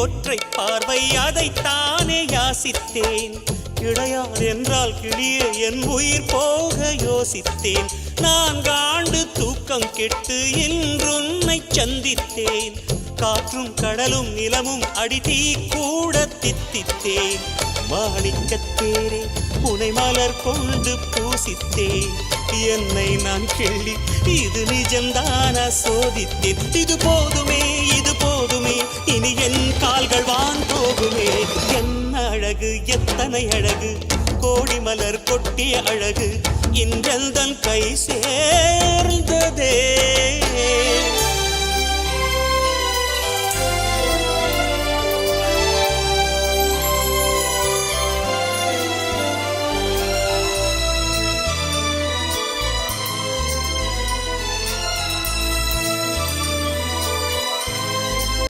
ஒற்றை பார்வை அதைத்தானே யாசித்தேன். இளையான் என்றால் கிளியே என் உயிர் போக யோசித்தேன். 4 ஆண்டு தூக்கம் கெட்டு இன்றுன்னை சந்தித்தேன். காற்றும் கடலும் நிலமும் அடித்தீ கூட தித்தித்தேன். மாணிக்கத்தேரே உனை மலர் கொண்டு பூசித்தேன். என்னை நான் கிள்ளி இது நிஜம்தானா சோதித்தேன். இது போதுமே இது போதுமே இனி என் கால்கள் வான் போகுமே. என்ன அழகு எத்தனை அழகு கோடி மலர் கொட்டிய அழகு இன்றெந்தன் கை சேர்ந்ததே.